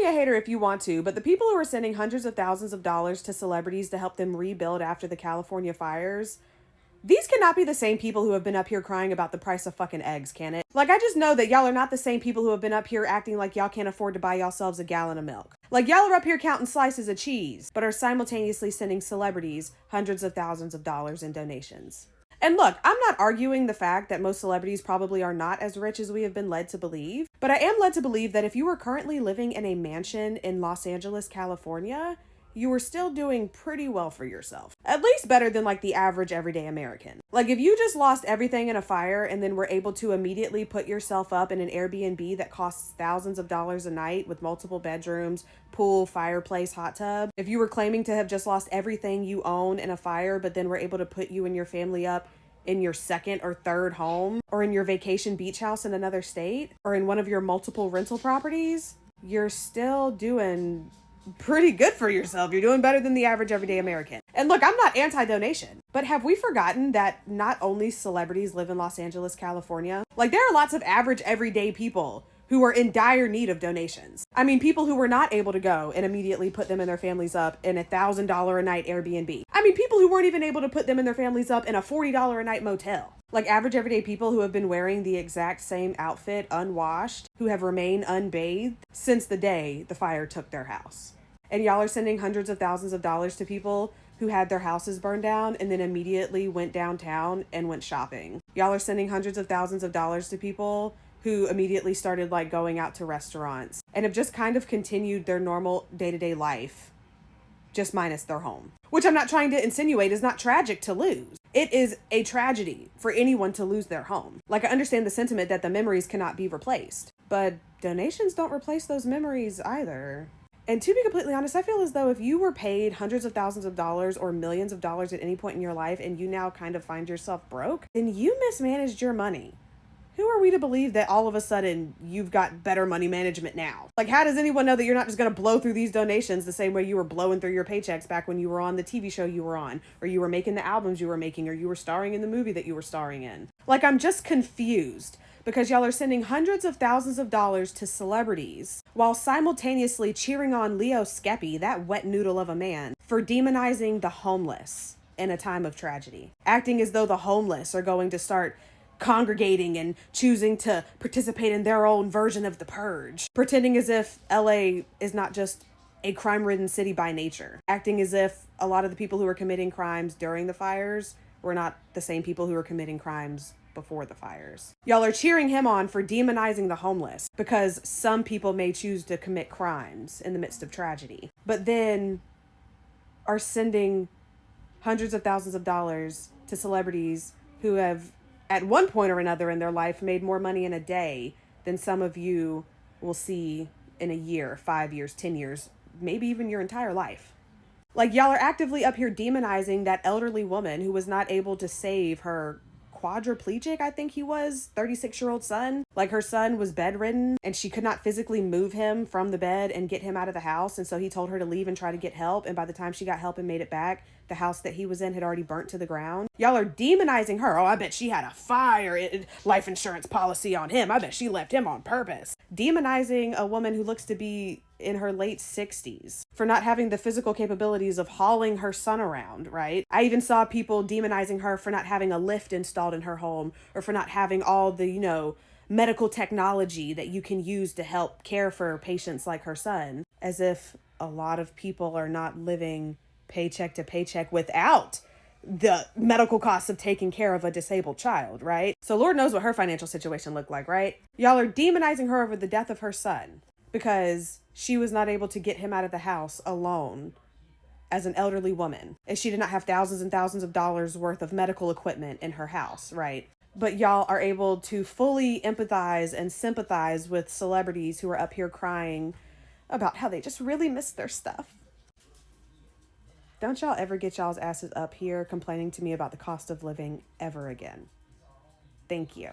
me a hater if you want to, but the people who are sending hundreds of thousands of dollars to celebrities to help them rebuild after the California fires, these cannot be the same people who have been up here crying about the price of fucking eggs, can it? Like, I just know that y'all are not the same people who have been up here acting like y'all can't afford to buy yourselves a gallon of milk. Like, y'all are up here counting slices of cheese, but are simultaneously sending celebrities hundreds of thousands of dollars in donations. And look, I'm not arguing the fact that most celebrities probably are not as rich as we have been led to believe, but I am led to believe that if you were currently living in a mansion in Los Angeles, California, you were still doing pretty well for yourself. At least better than like the average everyday American. Like if you just lost everything in a fire and then were able to immediately put yourself up in an Airbnb that costs thousands of dollars a night with multiple bedrooms, pool, fireplace, hot tub. If you were claiming to have just lost everything you own in a fire, but then were able to put you and your family up in your second or third home, or in your vacation beach house in another state, or in one of your multiple rental properties, you're still doing pretty good for yourself. You're doing better than the average everyday American. And look, I'm not anti-donation, but have we forgotten that not only celebrities live in Los Angeles, California? Like there are lots of average everyday people who are in dire need of donations. I mean, people who were not able to go and immediately put them and their families up in $1,000 a night Airbnb. I mean, people who weren't even able to put them and their families up in a $40 a night motel. Like average everyday people who have been wearing the exact same outfit unwashed, who have remained unbathed since the day the fire took their house. And y'all are sending hundreds of thousands of dollars to people who had their houses burned down and then immediately went downtown and went shopping. Y'all are sending hundreds of thousands of dollars to people who immediately started like going out to restaurants and have just kind of continued their normal day-to-day life, just minus their home. Which I'm not trying to insinuate is not tragic to lose. It is a tragedy for anyone to lose their home. Like I understand the sentiment that the memories cannot be replaced, but donations don't replace those memories either. And to be completely honest, I feel as though if you were paid hundreds of thousands of dollars or millions of dollars at any point in your life and you now kind of find yourself broke, then you mismanaged your money. Who are we to believe that all of a sudden you've got better money management now? Like, how does anyone know that you're not just going to blow through these donations the same way you were blowing through your paychecks back when you were on the TV show you were on, or you were making the albums you were making, or you were starring in the movie that you were starring in? Like, I'm just confused because y'all are sending hundreds of thousands of dollars to celebrities while simultaneously cheering on Leo Skeppy, that wet noodle of a man, for demonizing the homeless in a time of tragedy. Acting as though the homeless are going to start congregating and choosing to participate in their own version of the purge. Pretending as if LA is not just a crime-ridden city by nature. Acting as if a lot of the people who were committing crimes during the fires were not the same people who were committing crimes before the fires. Y'all are cheering him on for demonizing the homeless because some people may choose to commit crimes in the midst of tragedy, but then are sending hundreds of thousands of dollars to celebrities who have at one point or another in their life made more money in a day than some of you will see in a year, 5 years, 10 years, maybe even your entire life. Like y'all are actively up here demonizing that elderly woman who was not able to save her quadriplegic, I think he was, 36-year-old son. Like her son was bedridden and she could not physically move him from the bed and get him out of the house. And so he told her to leave and try to get help. And by the time she got help and made it back, the house that he was in had already burnt to the ground. Y'all are demonizing her. Oh, I bet she had a life insurance policy on him. I bet she left him on purpose. Demonizing a woman who looks to be in her late 60s for not having the physical capabilities of hauling her son around, right? I even saw people demonizing her for not having a lift installed in her home or for not having all the, medical technology that you can use to help care for patients like her son, as if a lot of people are not living paycheck to paycheck without the medical costs of taking care of a disabled child, right? So Lord knows what her financial situation looked like, right? Y'all are demonizing her over the death of her son because she was not able to get him out of the house alone as an elderly woman, and she did not have thousands and thousands of dollars worth of medical equipment in her house, right? But y'all are able to fully empathize and sympathize with celebrities who are up here crying about how they just really miss their stuff. Don't y'all ever get y'all's asses up here complaining to me about the cost of living ever again. Thank you.